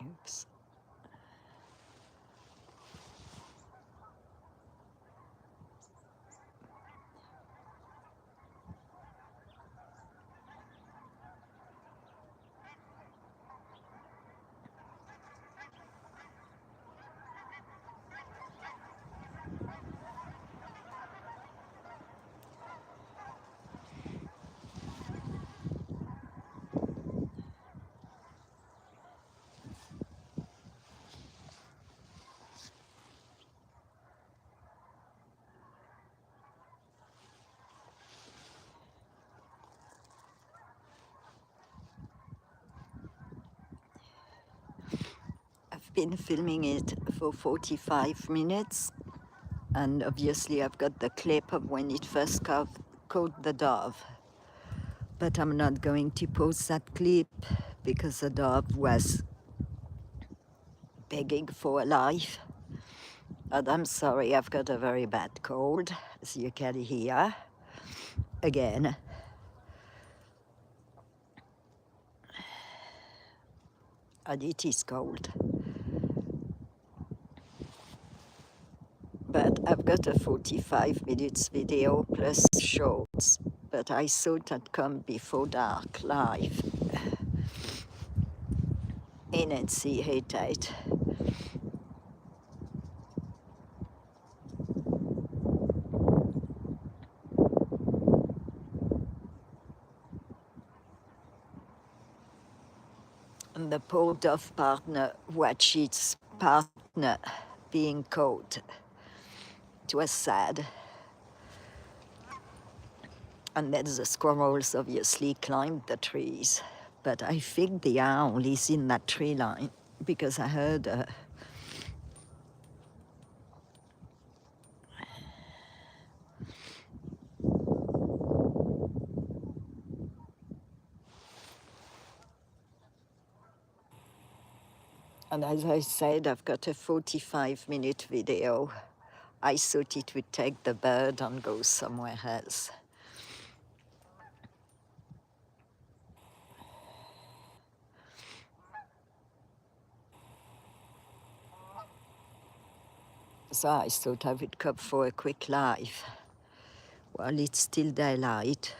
Oops. I've been filming it for 45 minutes, and obviously I've got the clip of when it first caught the dove. But I'm not going to post that clip because the dove was begging for a life. And I'm sorry, I've got a very bad cold, as you can hear. Again. And it is cold. But I've got a 45 minutes video plus shorts, but I thought I'd come before dark live in NC88. And the poor dove partner watched its partner being caught. It was sad. And then the squirrels obviously climbed the trees. But I think the owl is in that tree line because I heard and as I said, I've got a 45-minute video. I thought it would take the bird and go somewhere else. So I thought I would come for a quick live while it's still daylight.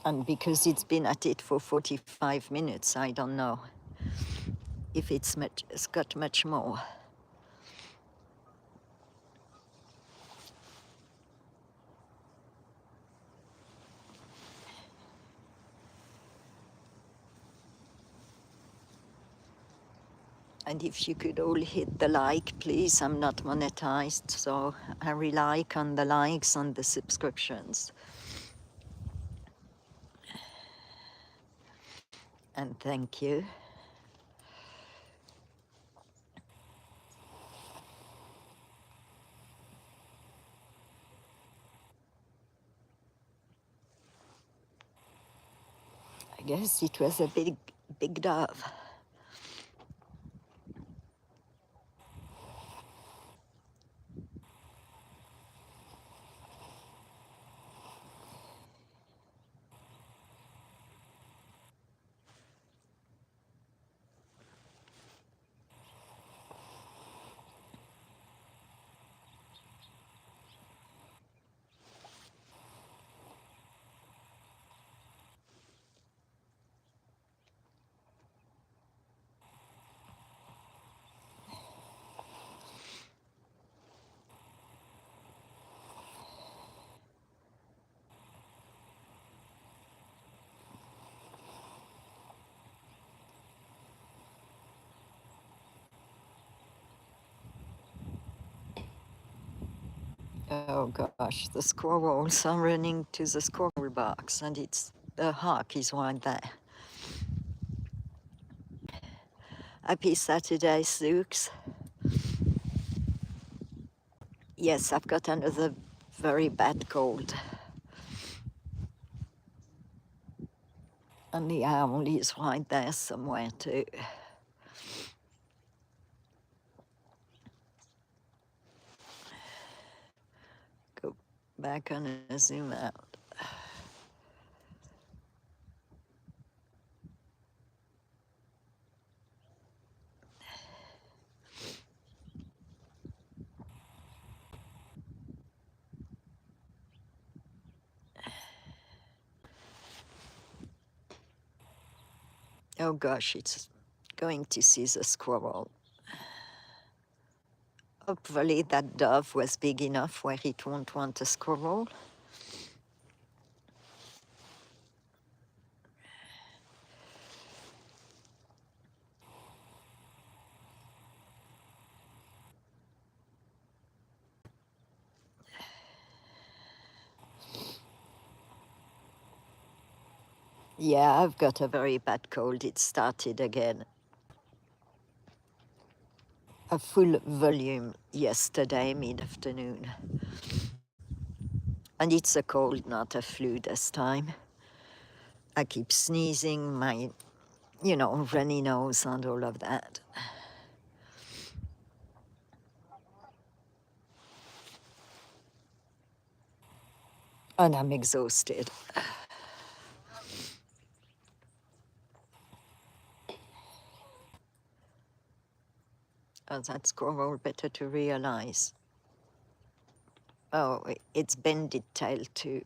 And because it's been at it for 45 minutes, I don't know if it's got much more. And if you could all hit the like, please. I'm not monetized, so I rely on the likes and the subscriptions. And thank you. I guess it was a big dove. Oh gosh, the squirrels are running to the squirrel box, and the hawk is right there. Happy Saturday, Sooks. Yes, I've got another very bad cold. And the owl is right there somewhere too. Go back and zoom out. Oh gosh, it's going to see the squirrel. Hopefully that dove was big enough where it won't want a squirrel. Yeah, I've got a very bad cold. It started again. A full volume yesterday, mid-afternoon. And it's a cold, not a flu this time. I keep sneezing, my, runny nose and all of that. And I'm exhausted. Oh, that's squirrel better to realize. Oh, it's bended tail too.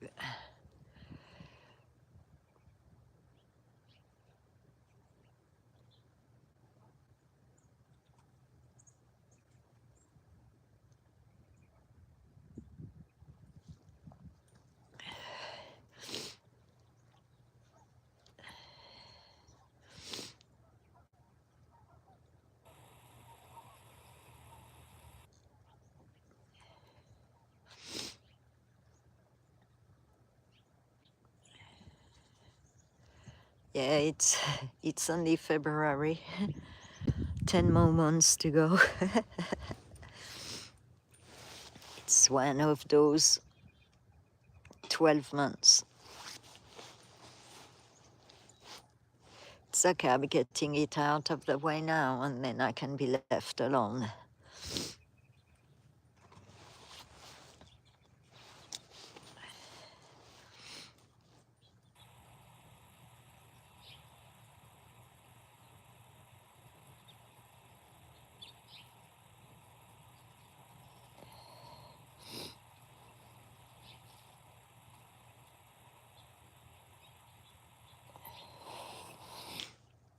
Yeah, it's only February. 10 more months to go. It's one of those 12 months. It's okay, I'm getting it out of the way now, and then I can be left alone.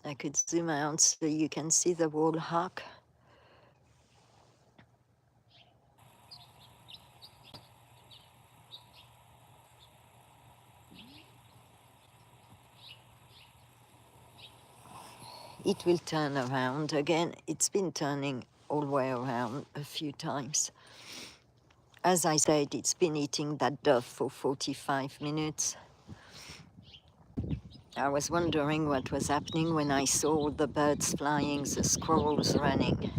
I could zoom out so you can see the wall hawk. It will turn around again. It's been turning all the way around a few times. As I said, it's been eating that dove for 45 minutes. I was wondering what was happening when I saw the birds flying, the squirrels running.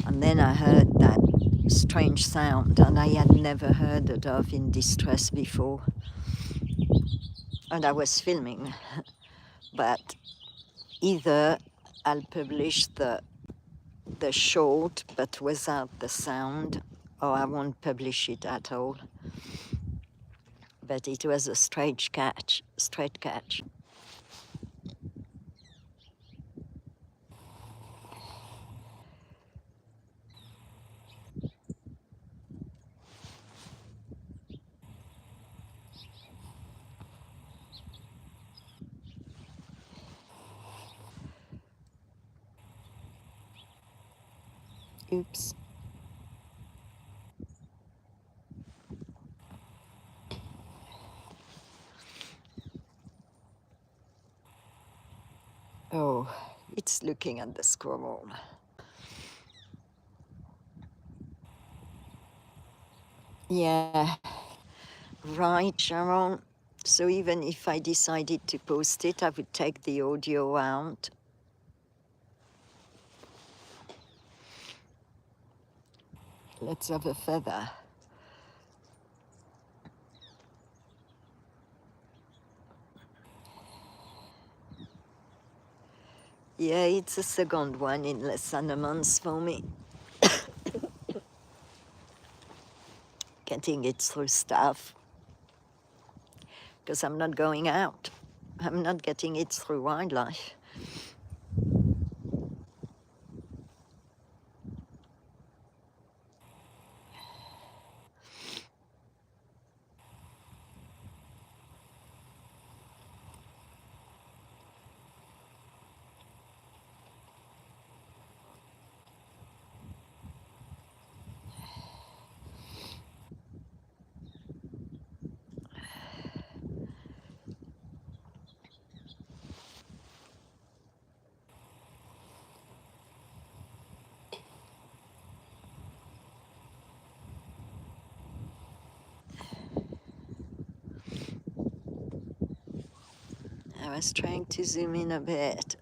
And then I heard that strange sound, and I had never heard a dove in distress before. And I was filming, but either I'll publish the short but without the sound, or I won't publish it at all. But it was a straight catch. Oops. Oh, it's looking at the squirrel. Yeah, right, Sharon. So even if I decided to post it, I would take the audio out. Let's have a feather. Yeah, it's a second one in less than a month for me. Getting it through stuff. Because I'm not going out. I'm not getting it through wildlife. I was trying to zoom in a bit.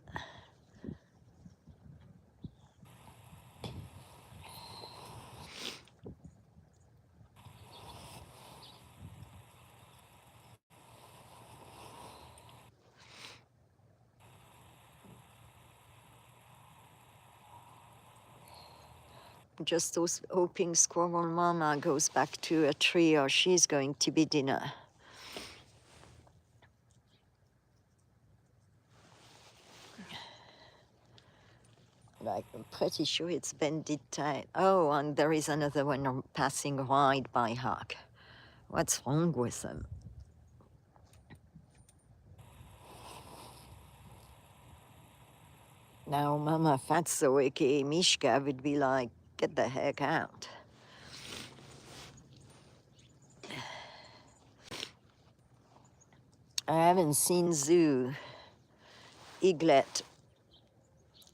Just hoping Squirrel Mama goes back to a tree or she's going to be dinner. Like, I'm pretty sure it's Bendit time. Oh, and there is another one passing right by Huck. What's wrong with them? Now, Mama Fatso, aka Mishka, would be like, get the heck out. I haven't seen Zoo Eaglet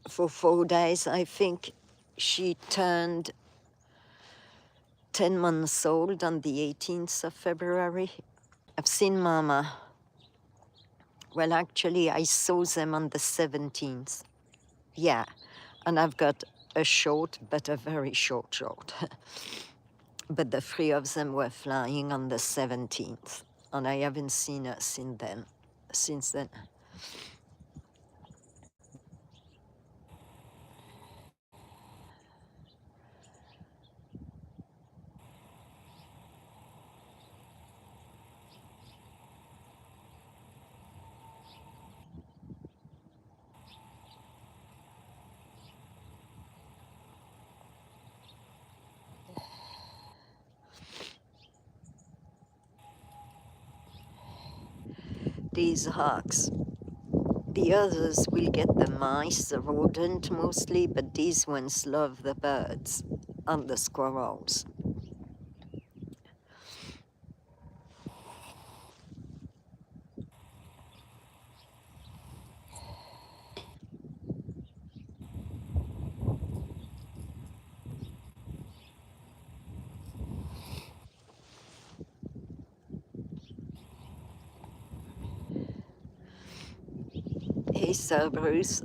for 4 days. I think she turned 10 months old on the 18th of February. I've seen Mama. Well, actually, I saw them on the 17th. Yeah, and I've got a short, but a very short. But the 3 of them were flying on the 17th, and I haven't seen her since then. These hawks, the others will get the mice, the rodent mostly, but these ones love the birds and the squirrels. Hey, Sir Bruce.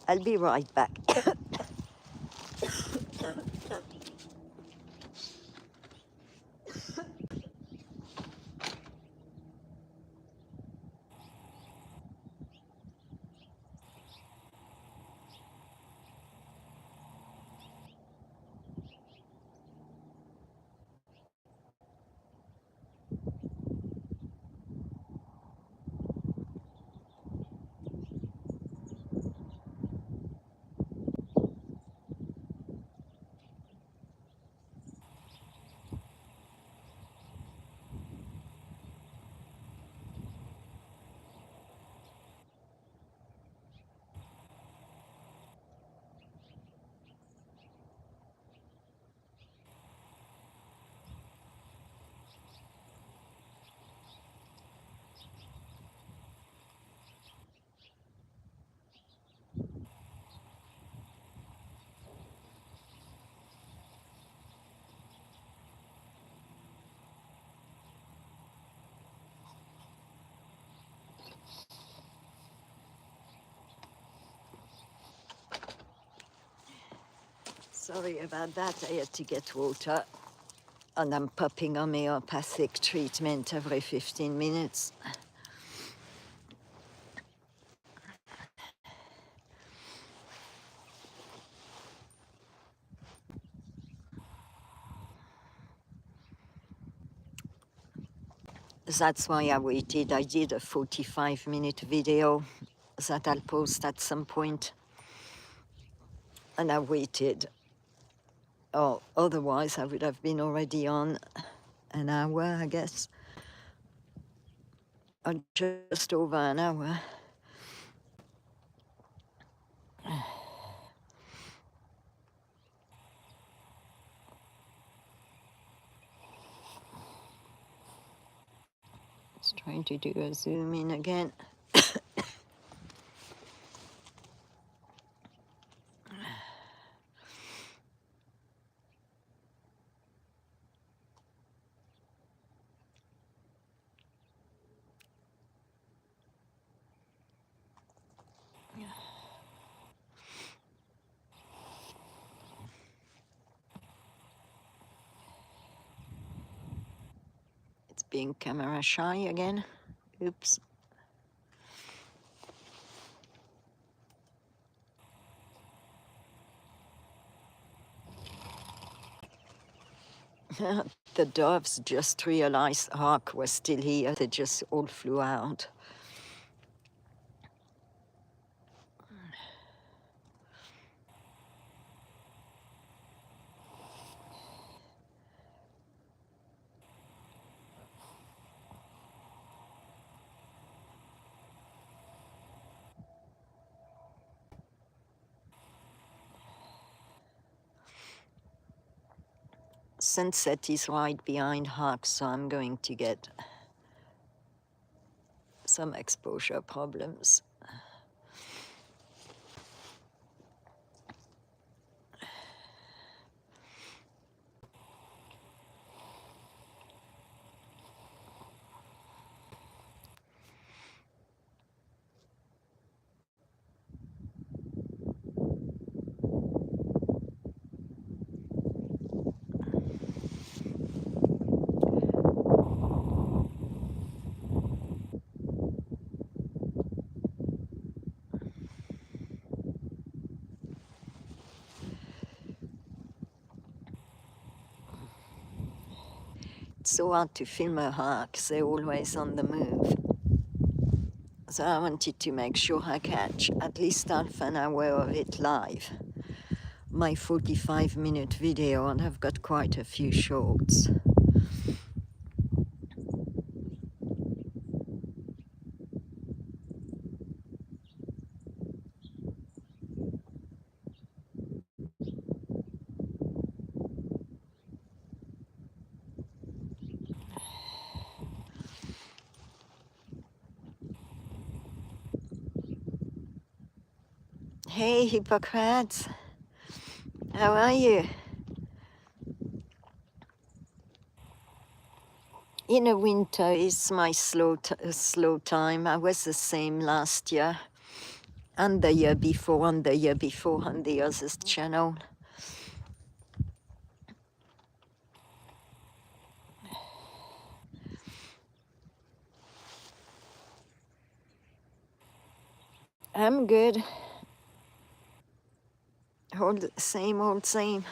I'll be right back. Sorry about that. I had to get water. And I'm popping homeopathic treatment every 15 minutes. That's why I waited. I did a 45-minute video that I'll post at some point. And I waited. Oh, otherwise I would have been already on an hour, I guess. Or just over an hour. Just trying to do a zoom in again. being camera shy again. Oops. The doves just realized Hawk was still here. They just all flew out. Sunset is right behind Hawk, so I'm going to get some exposure problems. It's so hard to film a hawk, they're always on the move. So I wanted to make sure I catch at least half an hour of it live. My 45-minute video, and I've got quite a few shorts. Hey, Hippocrates, how are you? In the winter is my slow time. I was the same last year, and the year before, and the year before on the other channel. I'm good. Same old same.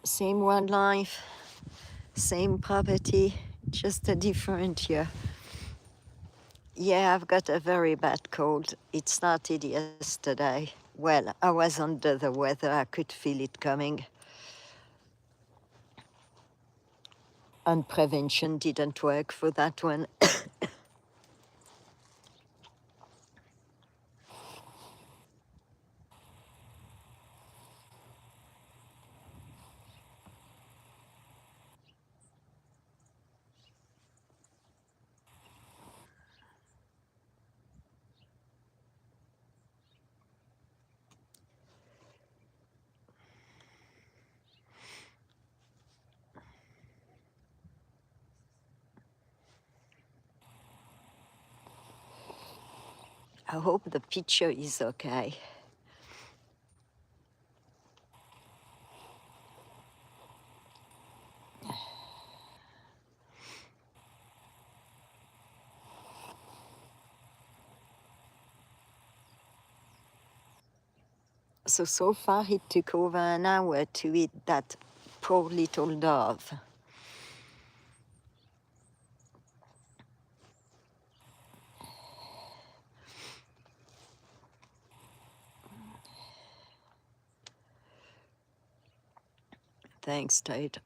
Same one life, same property, just a different year. Yeah, I've got a very bad cold. It started yesterday. Well, I was under the weather. I could feel it coming. And prevention didn't work for that one. I hope the picture is okay. So far it took over an hour to eat that poor little dove. Thanks, Tate.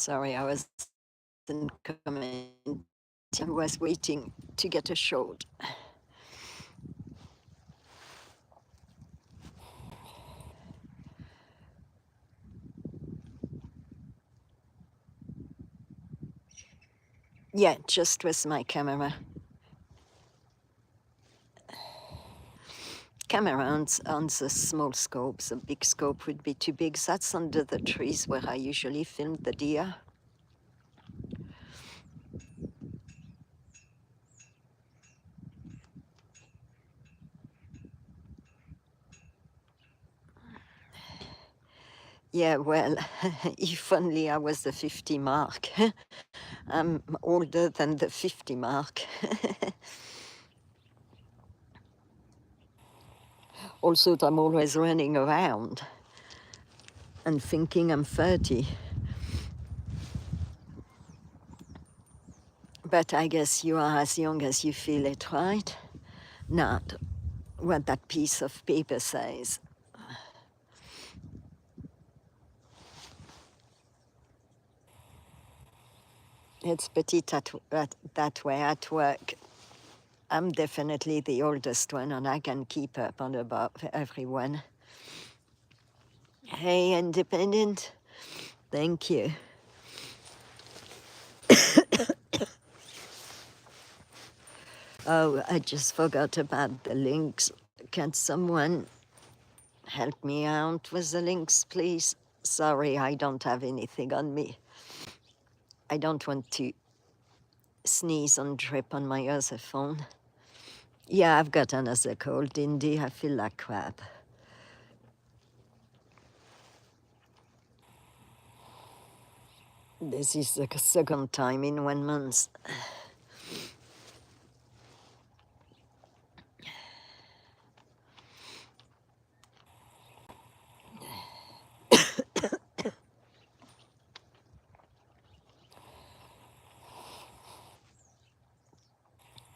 Sorry, I wasn't coming. I was waiting to get a shot. Yeah, just with my camera. Camera on the small scope. The big scope would be too big. That's under the trees where I usually film the deer. Yeah, well, if only I was the 50 mark. I'm older than the 50 mark. Also, I'm always running around and thinking I'm 30. But I guess you are as young as you feel it, right? Not what that piece of paper says. It's petit that way at work. I'm definitely the oldest one, and I can keep up and above everyone. Hey, Independent. Thank you. Oh, I just forgot about the links. Can someone help me out with the links, please? Sorry, I don't have anything on me. I don't want to sneeze and drip on my other phone. Yeah, I've got another cold, Indy. I feel like crap. This is the second time in 1 month.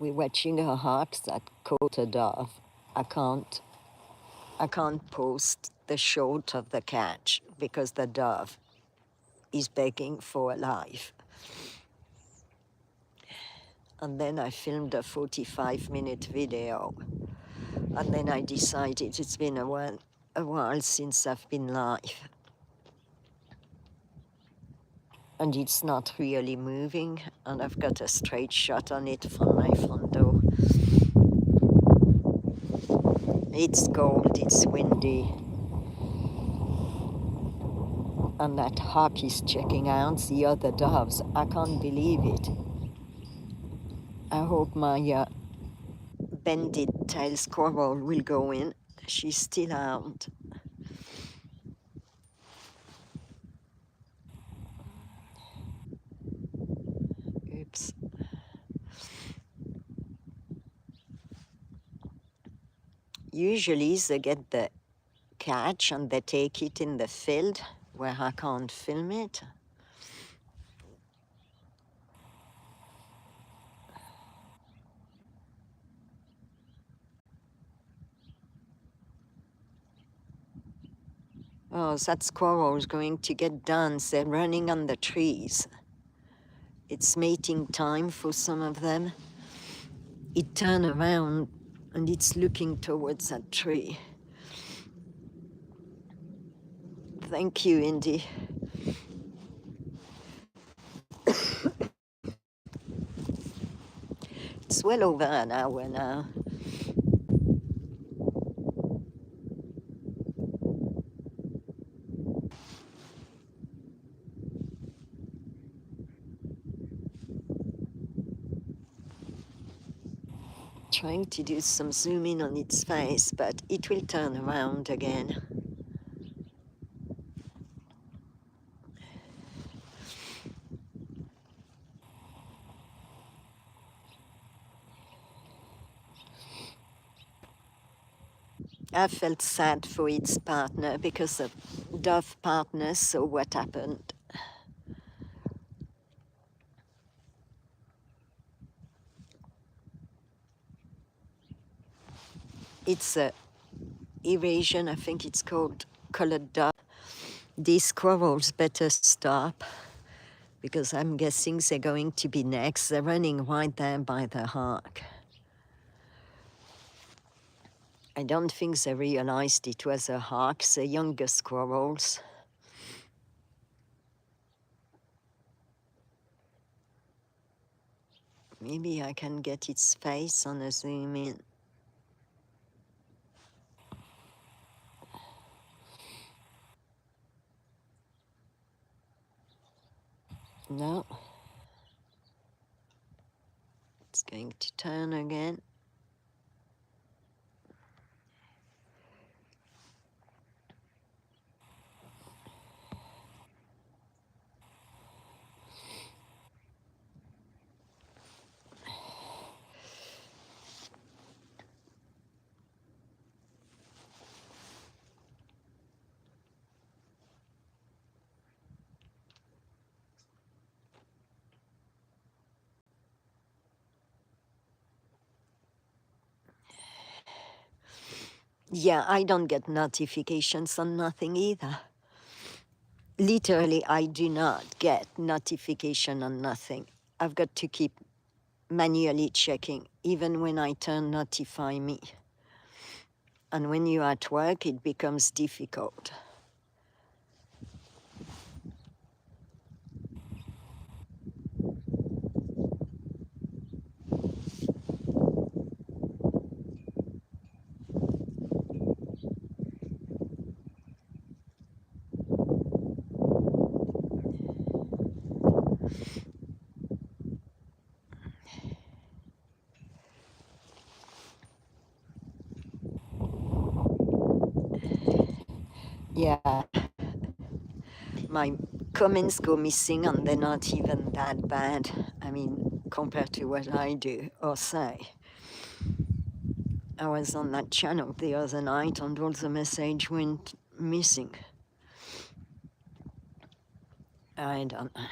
We're watching a hawk that caught a dove. I can't post the shot of the catch because the dove is begging for a life. And then I filmed a 45-minute video. And then I decided it's been a while since I've been live. And it's not really moving, and I've got a straight shot on it from my front door. It's cold, it's windy. And that hawk is checking out the other doves. I can't believe it. I hope my bended-tailed squirrel will go in. She's still out. Oops. Usually they get the catch and they take it in the field where I can't film it. Oh, that squirrel is going to get done. They're running on the trees. It's mating time for some of them. It turned around and it's looking towards that tree. Thank you, Indy. It's well over an hour now. Trying to do some zoom in on its face, but it will turn around again. I felt sad for its partner because the dove partner saw what happened. It's a Eurasian, I think it's called colored dove. These squirrels better stop. because I'm guessing they're going to be next. They're running right there by the Hark. I don't think they realized it was a hawk, the younger squirrels. Maybe I can get its face on a zoom in. No. It's going to turn again. Yeah, I don't get notifications on nothing either. Literally, I do not get notification on nothing. I've got to keep manually checking, even when I turn notify me. And when you're at work, it becomes difficult. Yeah, my comments go missing and they're not even that bad. I mean, compared to what I do or say. I was on that channel the other night and all the message went missing. I don't know.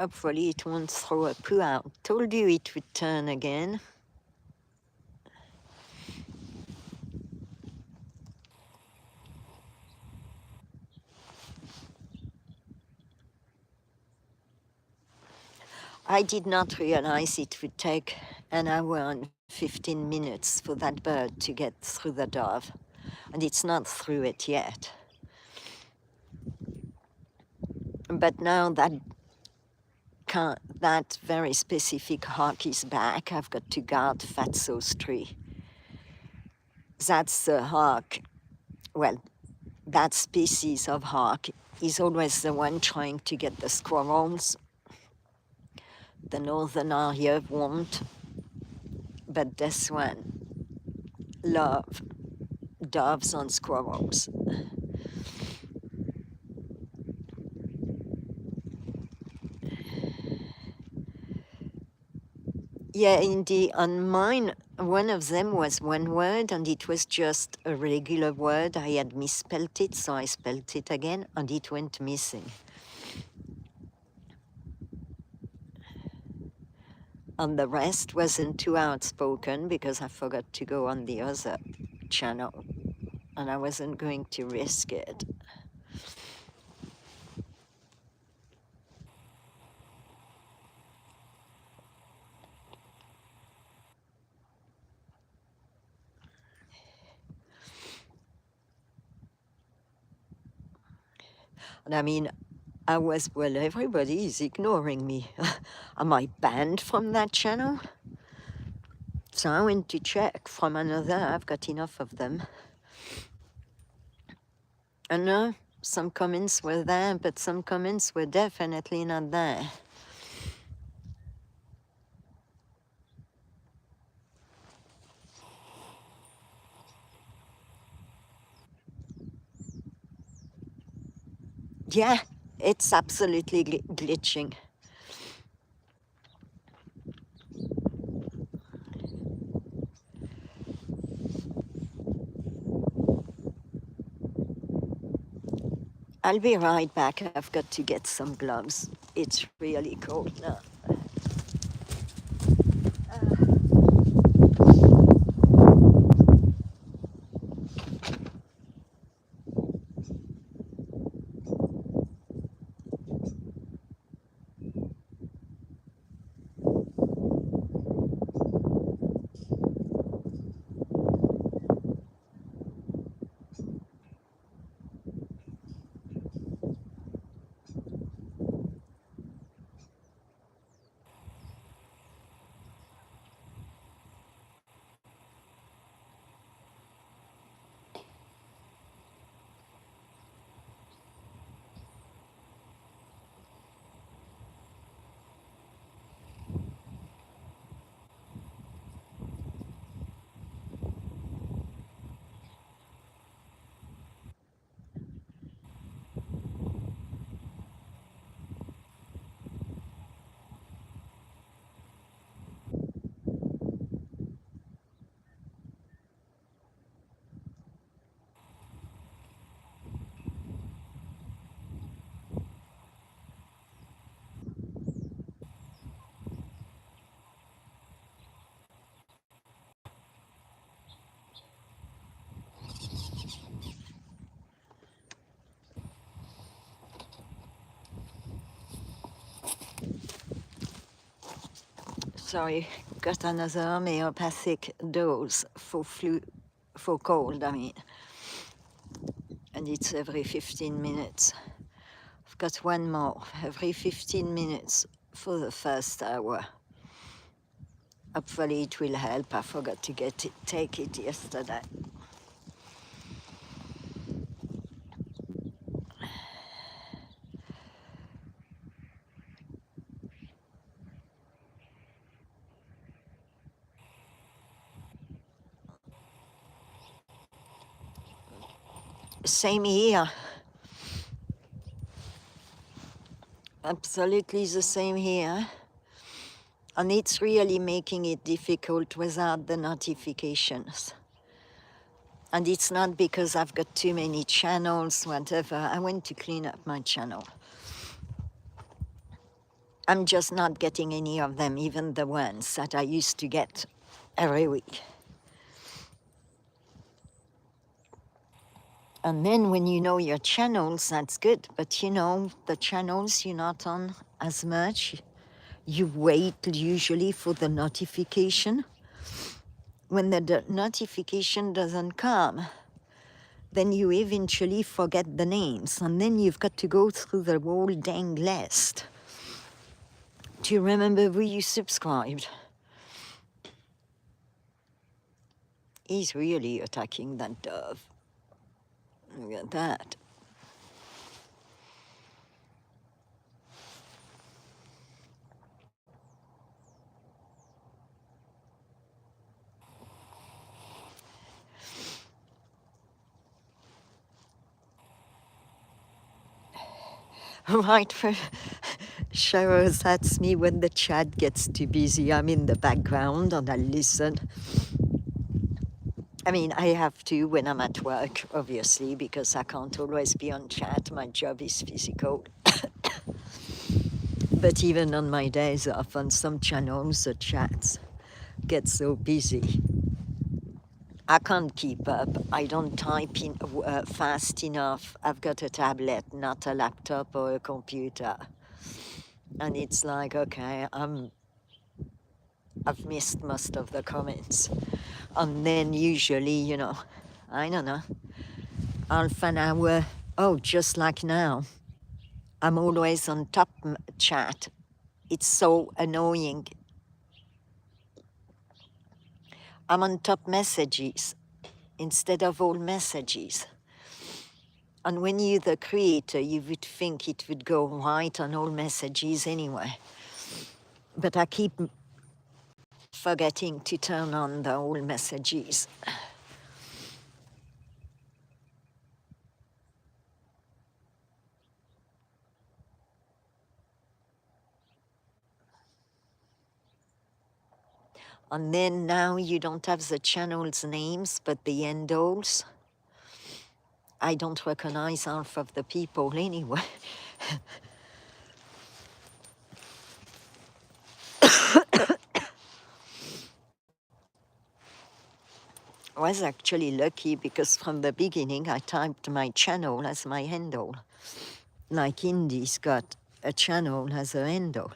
Hopefully it won't throw a poo out. Told you it would turn again. I did not realize it would take an hour and 15 minutes for that bird to get through the dove. And it's not through it yet. But now that that very specific hawk is back, I've got to guard Fatso's tree. That's the hawk, well, that species of hawk is always the one trying to get the squirrels. The northern Arya won't, but this one love doves and squirrels. Yeah, indeed. On mine, one of them was one word, and it was just a regular word. I had misspelled it, so I spelled it again, and it went missing. And the rest wasn't too outspoken because I forgot to go on the other channel, and I wasn't going to risk it. And I mean, well, everybody is ignoring me. Am I banned from that channel? So I went to check from another. I've got enough of them. And some comments were there, but some comments were definitely not there. Yeah, it's absolutely glitching. I'll be right back. I've got to get some gloves. It's really cold now. Sorry, got another homeopathic dose for for cold, I mean. And it's every 15 minutes. I've got one more every 15 minutes for the first hour. Hopefully it will help. I forgot to take it yesterday. Same here. Absolutely the same here. And it's really making it difficult without the notifications. And it's not because I've got too many channels, whatever. I went to clean up my channel. I'm just not getting any of them, even the ones that I used to get every week. And then when you know your channels, that's good. But you know, the channels you're not on as much, you wait usually for the notification. When the notification doesn't come, then you eventually forget the names. And then you've got to go through the whole dang list to remember who you subscribed. He's really attacking that dove. Look at that. Right, Cheryl, that's me when the chat gets too busy. I'm in the background and I listen. I mean, I have to when I'm at work, obviously, because I can't always be on chat. My job is physical. But even on my days off, on some channels, the chats get so busy. I can't keep up. I don't type in fast enough. I've got a tablet, not a laptop or a computer. And it's like, okay, I've missed most of the comments. And then usually, you know, I don't know, half an hour, oh, just like now, I'm always on top chat. It's so annoying. I'm on top messages instead of all messages. And when you're the creator, you would think it would go right on all messages anyway. But I keep forgetting to turn on the all messages. And then now you don't have the channel's names, but the handles. I don't recognize half of the people anyway. I was actually lucky because from the beginning I typed my channel as my handle. Like Indy's got a channel as a handle.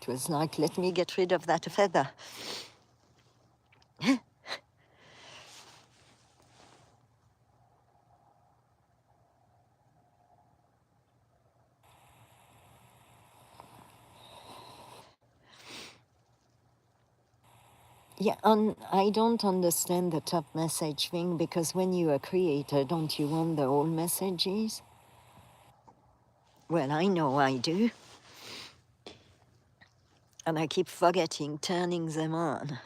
It was like, let me get rid of that feather. Yeah, I don't understand the top message thing because when you're a creator, don't you want the whole messages? Well, I know I do. And I keep forgetting turning them on.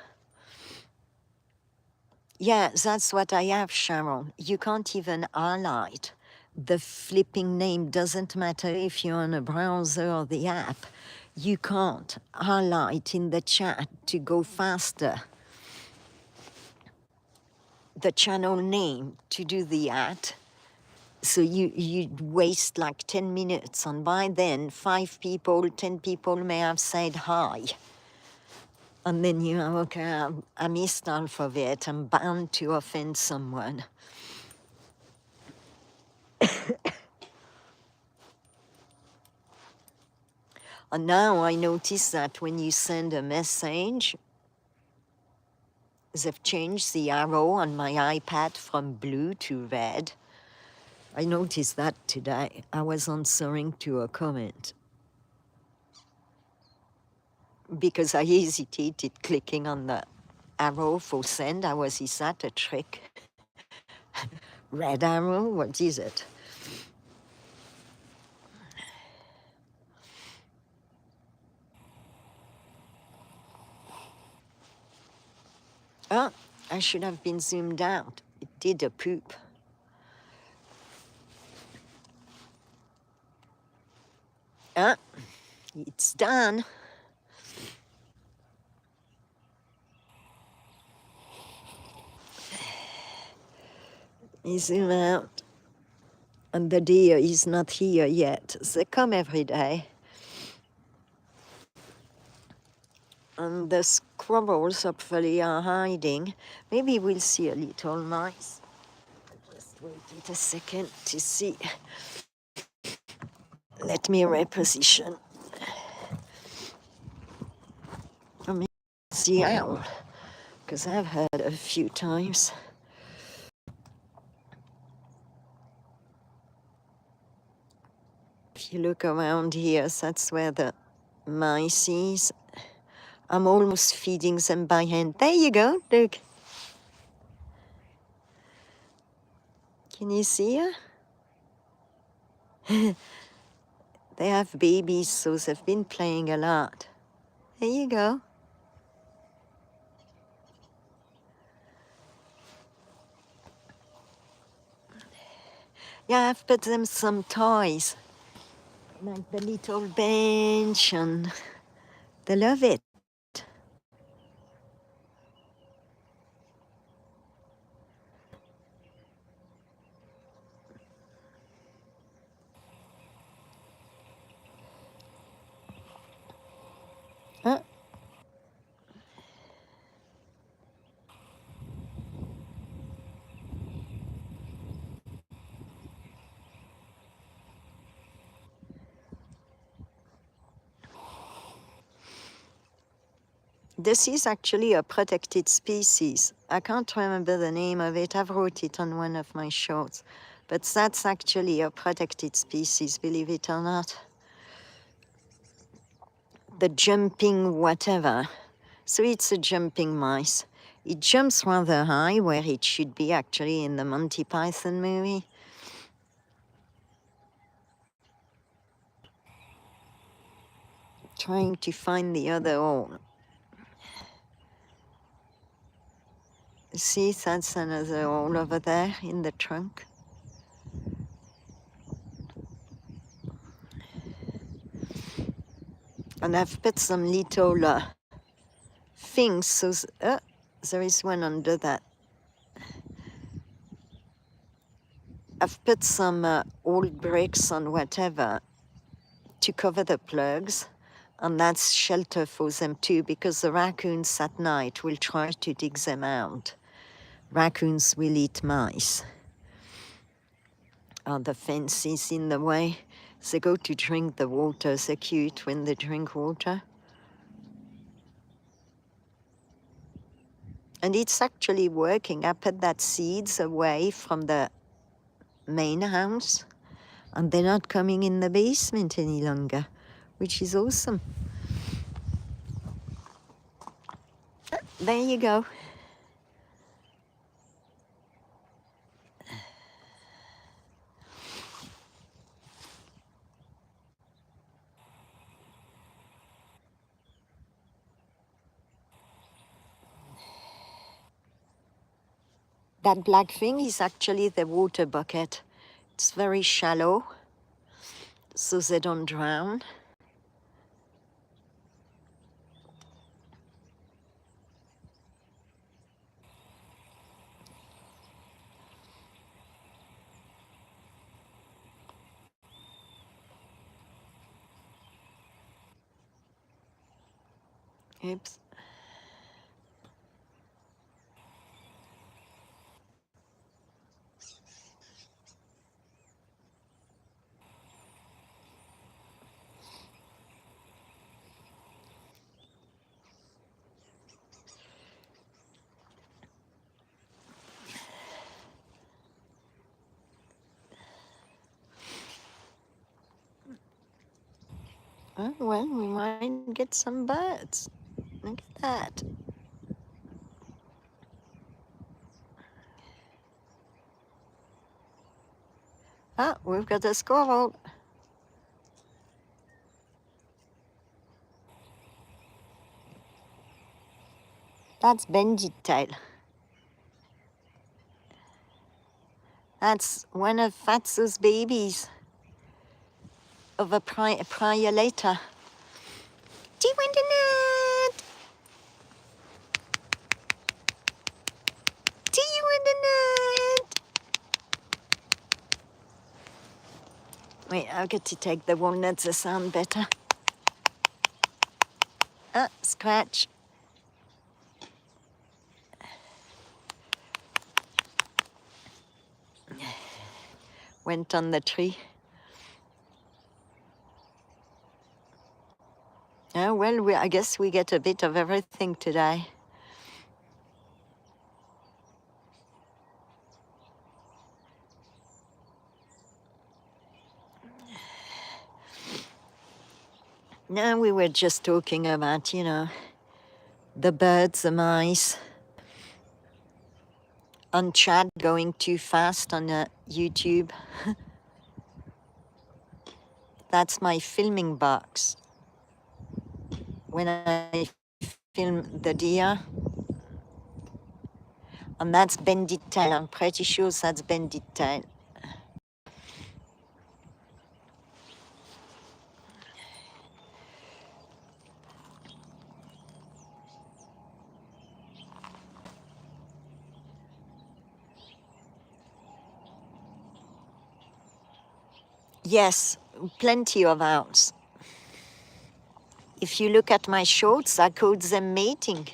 Yeah, that's what I have, Sharon. You can't even highlight. The flipping name doesn't matter if you're on a browser or the app. You can't highlight in the chat to go faster the channel name to do the ad. So you waste like 10 minutes, and by then 5 people, 10 people may have said hi. And then you know, okay, I missed half of it. I'm bound to offend someone. And now I notice that when you send a message, they've changed the arrow on my iPad from blue to red. I noticed that today. I was answering to a comment because I hesitated clicking on the arrow for send. Is that a trick? Red arrow? What is it? Oh, I should have been zoomed out. It did a poop. Ah, it's done. You zoom out. And the deer is not here yet. They come every day. And the squirrels hopefully are hiding. Maybe we'll see a little mice. Just wait a second to see. Let me reposition. I mean, it's the owl, because I've heard a few times. If you look around here, that's where the mice is. I'm almost feeding them by hand. There you go, look. Can you see her? They have babies, so they've been playing a lot. There you go. Yeah, I've put them some toys, like the little bench, and they love it. Huh? This is actually a protected species. I can't remember the name of it. I've wrote it on one of my shorts. But that's actually a protected species, believe it or not. The jumping whatever. So it's a jumping mice. It jumps rather high, where it should be actually in the Monty Python movie. Trying to find the other hole. See, that's another hole over there in the trunk. And I've put some little things, so there is one under that. I've put some old bricks on whatever to cover the plugs, and that's shelter for them too, because the raccoons at night will try to dig them out. Raccoons will eat mice. The fence is in the way. They go to drink the water. They're cute when they drink water. And it's actually working. I put that seeds away from the main house, and they're not coming in the basement any longer, which is awesome. There you go. That black thing is actually the water bucket. It's very shallow, so they don't drown. Oops. Oh, well, we might get some birds. Look at that. Ah, we've got a squirrel. That's Bandit Tail. That's one of Fatso's babies of a prior later. Do you want a nut? Do you want a nut? Wait, I've got to take the walnuts to sound better. Ah, scratch. Went on the tree. Oh, well, I guess we get a bit of everything today. Now we were just talking about, you know, the birds, the mice, and Chad going too fast on YouTube. That's my filming box. When I film the deer. And that's Bandit Tail. I'm pretty sure that's Bandit Tail. Yes, plenty of owls. If you look at my shorts, I called them mating.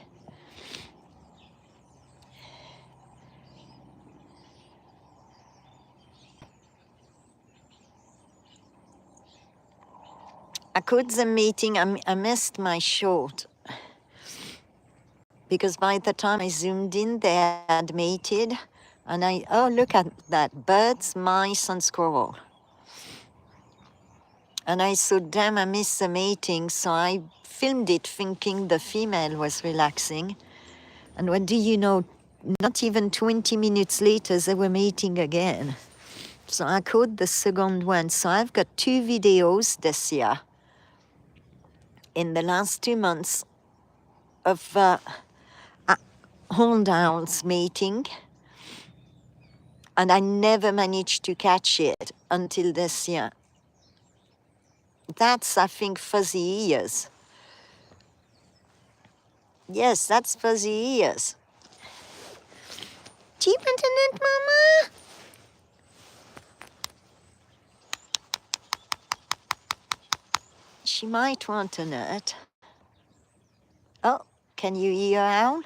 I called them mating. I missed my short because by the time I zoomed in, they had mated. And oh, look at that, birds, mice, and squirrel. And I thought, damn, I missed the mating, so I filmed it thinking the female was relaxing. And what do you know, not even 20 minutes later, they were mating again. So I caught the second one. So I've got 2 videos this year, in the last 2 months, of horned mating, and I never managed to catch it until this year. That's, I think, fuzzy ears. Yes, that's fuzzy ears. Do you want a nut, Mama? She might want a nut. Oh, can you hear Owl?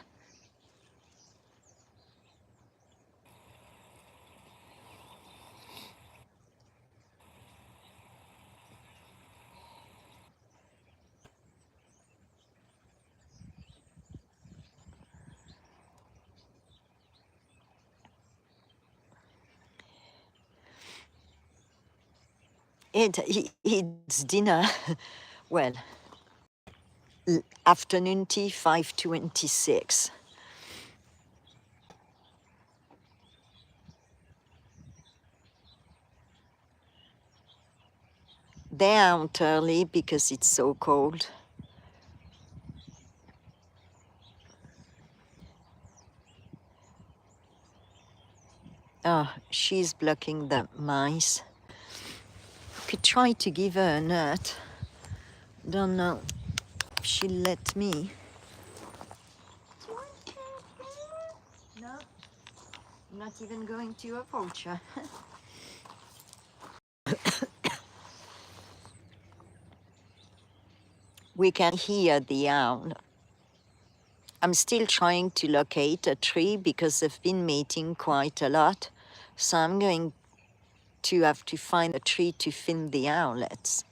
It's dinner. Well, afternoon tea, 5:26. They're out early because it's so cold. Oh, she's blocking the mice. Could try to give her a nut. Don't know if she'll let me. No, I'm not even going to approach her. We can hear the owl. I'm still trying to locate a tree because they've been mating quite a lot. So I'm going to have to find a tree to film the owlets.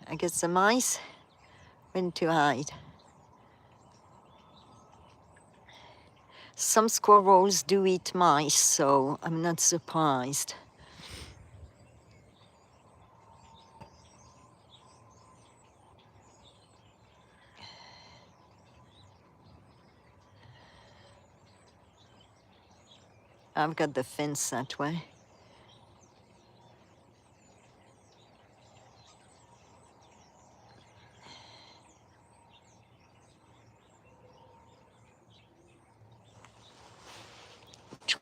I guess the mice went to hide. Some squirrels do eat mice, so I'm not surprised. I've got the fence that way.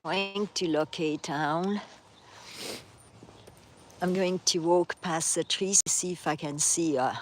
Trying to locate owl. I'm going to walk past the trees to see if I can see her.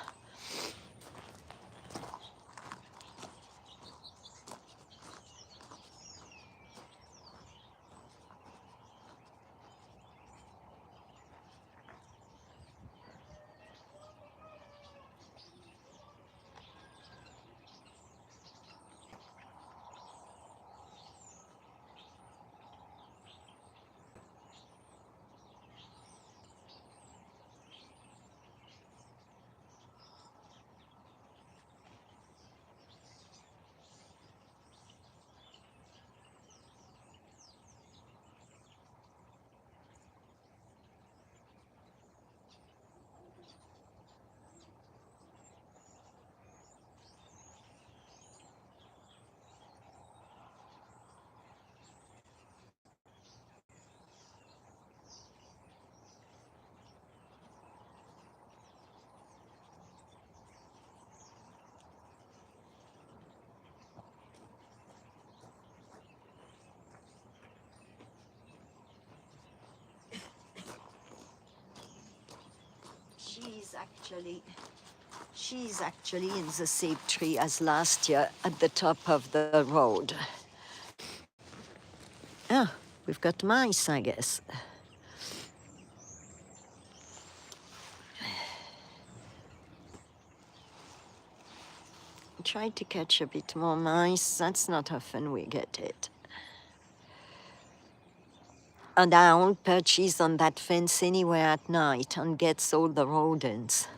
She's actually in the same tree as last year at the top of the road. Oh, we've got mice, I guess. Try to catch a bit more mice. That's not often we get it. An owl perches on that fence anywhere at night and gets all the rodents.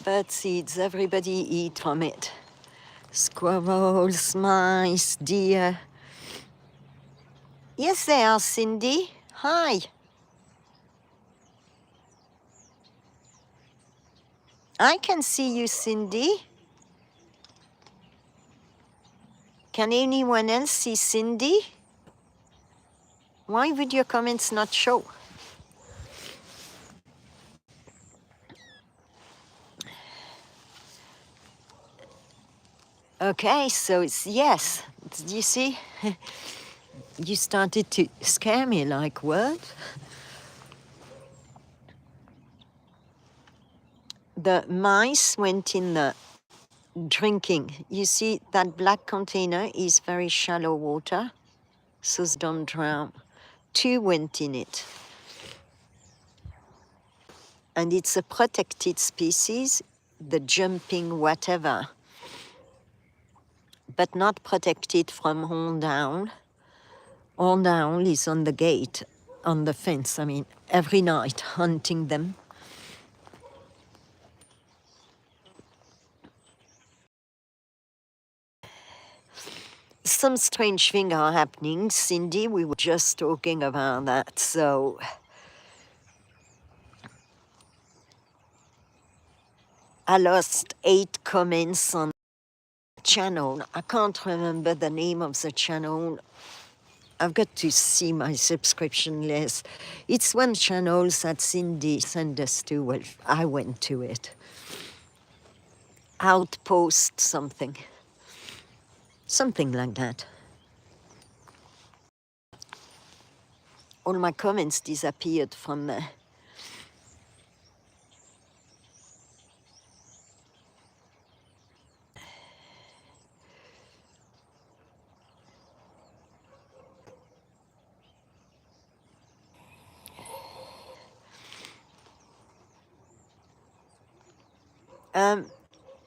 bird seeds, everybody eat from it. Squirrels, mice, deer. Yes, they are, Cindy. Hi. I can see you, Cindy. Can anyone else see Cindy? Why would your comments not show? Okay, so it's yes. Did you see? You started to scare me like what? The mice went in the drinking. You see that black container is very shallow water, so don't drown. 2 went in it. And it's a protected species, the jumping whatever, but not protected from horned owl. Horned owl is on the gate, on the fence, I mean, every night hunting them. Some strange things are happening. Cindy, we were just talking about that, so I lost 8 comments on the channel. I can't remember the name of the channel. I've got to see my subscription list. It's one channel that Cindy sent us to. Well, I went to it. Outpost something. Something like that. All my comments disappeared from there.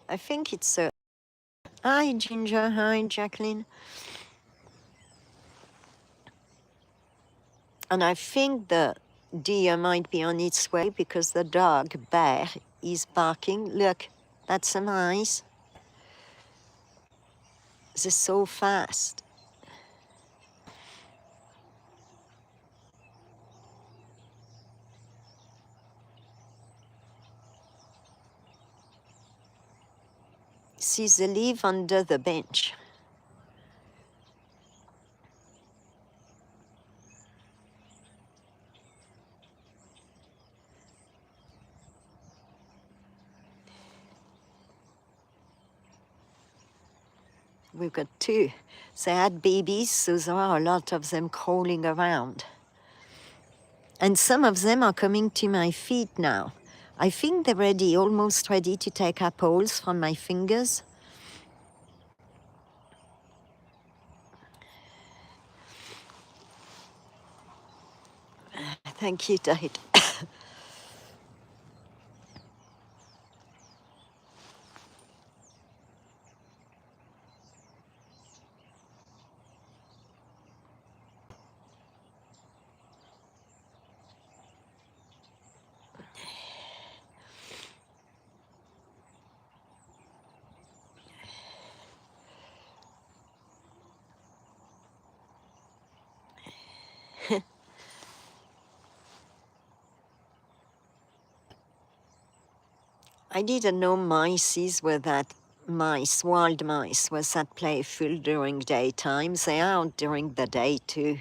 I think it's a... Hi, Ginger. Hi, Jacqueline. And I think the deer might be on its way because the dog, Bear, is barking. Look, that's a mice. They're so fast. See, they live under the bench. We've got 2. They had babies, so there are a lot of them crawling around. And some of them are coming to my feet now. I think they're ready, almost ready to take apples from my fingers. Thank you, Tahit. I didn't know mice were that mice, wild mice, was that playful during daytime. They are out during the day too.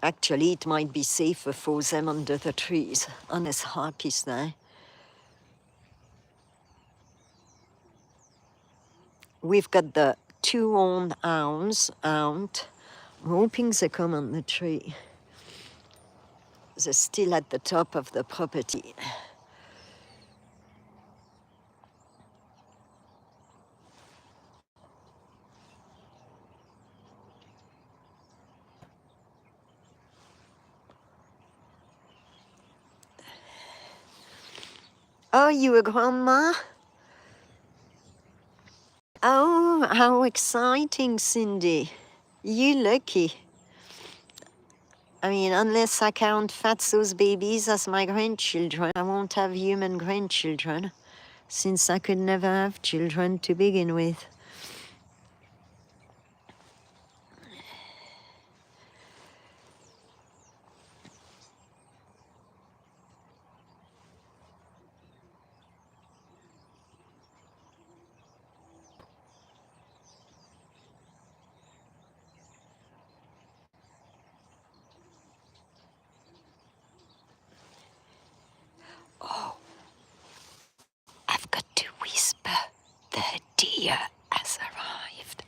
Actually, it might be safer for them under the trees, unless Hawk is there. We've got the 2 horned owls out. I'm hoping they come on the tree. They're still at the top of the property. Oh, you a grandma? Oh, how exciting, Cindy. You lucky. I mean, unless I count Fatso's babies as my grandchildren, I won't have human grandchildren, since I could never have children to begin with. Oh, I've got to whisper. The deer has arrived.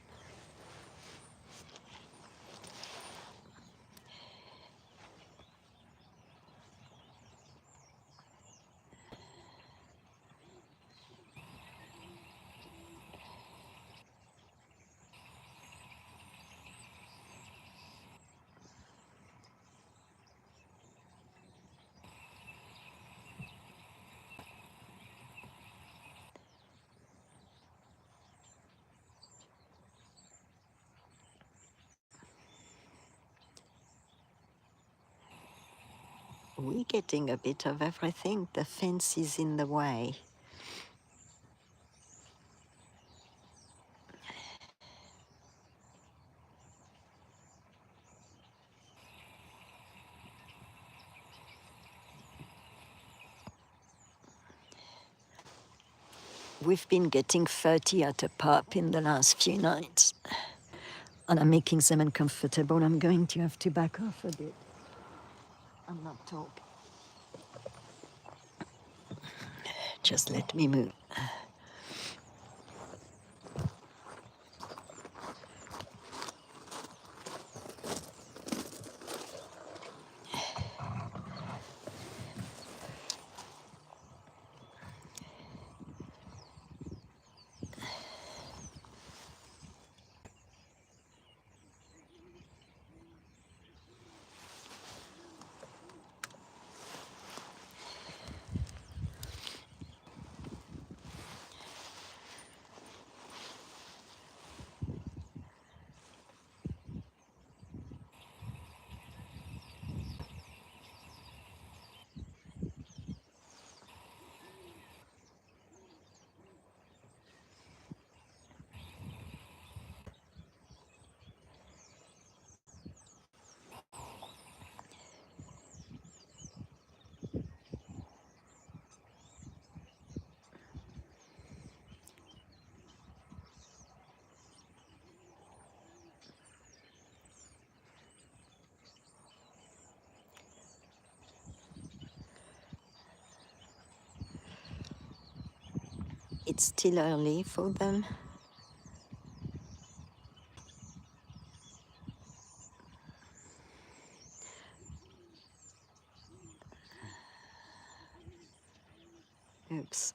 We're getting a bit of everything. The fence is in the way. We've been getting 30 at a pop in the last few nights, and I'm making them uncomfortable. I'm going to have to back off a bit. I'm not talking. Just let me move. It's still early for them. Oops.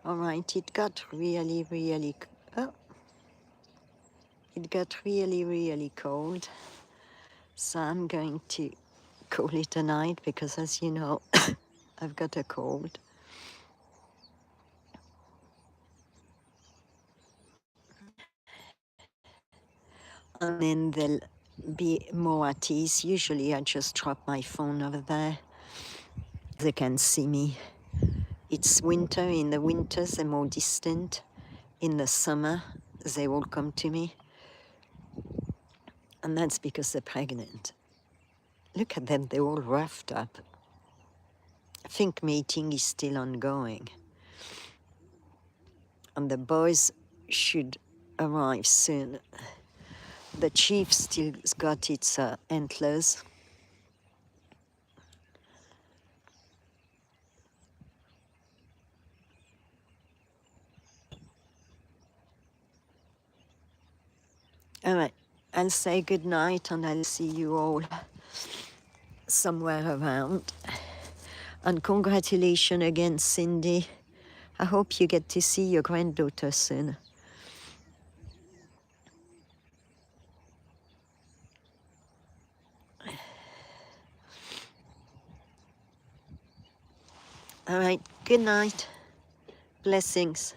All right, it got really, really, oh, it got really, really cold. So I'm going to call it a night because, as you know, I've got a cold. And then there'll be more at ease. Usually I just drop my phone over there. They can see me. It's winter. In the winters, they're more distant. In the summer, they all come to me. And that's because they're pregnant. Look at them, they're all roughed up. I think mating is still ongoing. And the boys should arrive soon. The chief still got its antlers. All right, I'll say good night and I'll see you all somewhere around. And congratulations again, Cindy. I hope you get to see your granddaughter soon. All right, good night. Blessings.